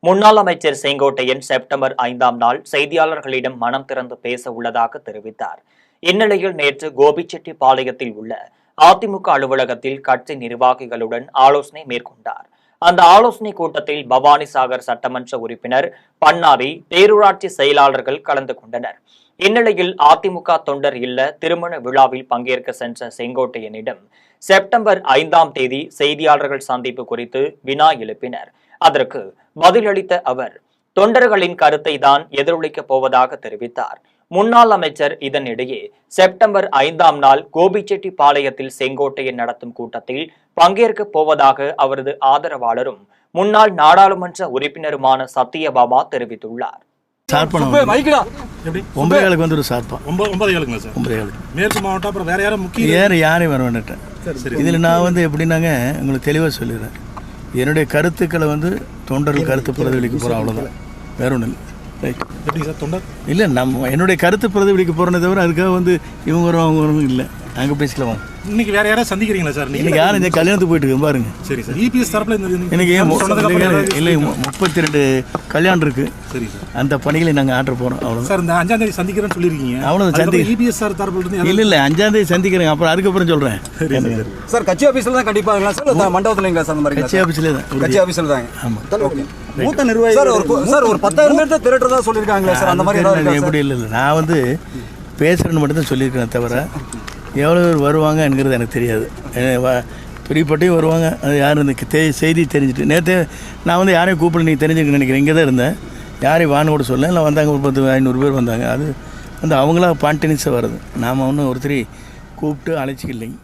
முன்னாள் அமைச்சர் செங்கோட்டையன் செப்டம்பர் 5ஆம் நாள் செய்தியாளர்களிடம் மனம் திறந்து பேச உள்ளதாக தெரிவித்தார். இந்நிலையில் நேற்று கோபிச்செட்டிப்பாளையத்தில் உள்ள அதிமுக அலுவலகத்தில் கட்சி நிர்வாகிகளுடன் ஆலோசனை மேற்கொண்டார். அந்த ஆலோசனை கூட்டத்தில் பவானிசாகர் சட்டமன்ற உறுப்பினர் பன்னாரி, பேரூராட்சி செயலாளர்கள் கலந்து கொண்டனர். இந்நிலையில் அதிமுக தொண்டர் இல்ல திருமண விழாவில் பங்கேற்க சென்ற செங்கோட்டையனிடம் செப்டம்பர் 5ஆம் தேதி செய்தியாளர்கள் சந்திப்பு குறித்து வினா எழுப்பினர். அதற்கு பதிலளித்த அவர் தொண்டர்களின் கருத்தை தான் எதிரொலிக்கப் போவதாக தெரிவித்தார். முன்னாள் அமைச்சர் இதனிடையே செப்டம்பர் 5ஆம் நாள் கோபிச்செட்டிப்பாளையத்தில் செங்கோட்டையன் நடத்தும் கூட்டத்தில் பங்கேற்கப் போவதாக அவரது ஆதரவாளரும் முன்னாள் நாடாளுமன்ற உறுப்பினருமான சத்தியபாமா தெரிவித்துள்ளார். இதில் நான் எப்படின்னாங்க உங்களுக்கு தெளிவாக சொல்லிடுறேன். என்னுடைய கருத்துக்களை தொண்டர்கள் கருத்து பிரதிபலிக்க போகிறோம், அவ்வளோதான், வேற ஒன்றும் இல்லை. எப்படி சார் தொண்டர் இல்லை, என்னுடைய கருத்து பிரதிபலிக்க போகிறேனே தவிர அதுக்காக இவங்க வரும் அவங்க வரும் இல்லை. நாங்கள் பேசிக்கலாம். இன்னைக்கு வேற யாராவது சந்திக்கிறீங்களா சார்? இன்னைக்கு யாரும் இந்த கல்யாணத்துக்கு போயிட்டு இருக்கேன் பாருங்க. சரி சார். இபிஎஸ் தரப்புல எனக்கு இல்லை 32 கல்யாணம் இருக்கு. சரி சார். அந்த பணிகளை நாங்கள் ஆற்ற போகிறோம், அவ்வளோ சார். இந்த 5ஆம் தேதி சந்திக்கிறேன்னு சொல்லியிருக்கீங்க, அவ்வளோ சந்தி இபிஎஸ் சார் தரப்புல இல்லை 5ஆம் தேதி சந்திக்கிறேன், அப்புறம் அதுக்கப்புறம் சொல்கிறேன். சார் கட்சி ஆஃபீஸில் தான் கண்டிப்பாக சார், மண்டபத்தில் சார்? அந்த மாதிரி கட்சி ஆஃபீஸில் தான். கட்சி ஆஃபீஸில் தாங்க. ஆமாம். மூத்த நிர்வாகி சார் ஒரு 10,000 பேர் தான் திரட்டுறதா சொல்லியிருக்காங்களா சார்? அந்த மாதிரி எப்படி இல்லை, நான் பேசுகிறேன்னு மட்டும்தான் சொல்லியிருக்கிறேன் தவிர எவ்வளோ பேர் வருவாங்கங்கிறது எனக்கு தெரியாது. பிரிப்பட்டையும் வருவாங்க, அது யார் இந்த செய்தி தெரிஞ்சுட்டு. நேற்று நான் யாரையும் கூப்பிட நீங்கள் தெரிஞ்சுக்க நினைக்கிறேன், இங்கே தான் இருந்தேன். யாரையும் வான்னு கூட சொல்ல, இல்லை வந்தாங்க, ஒரு 1000-500 பேர் வந்தாங்க. அது அவங்களா பாண்டினிஸாக வருது. நாம் ஒன்றும் ஒருத்தரையும் கூப்பிட்டு அழைச்சிக்கலைங்க.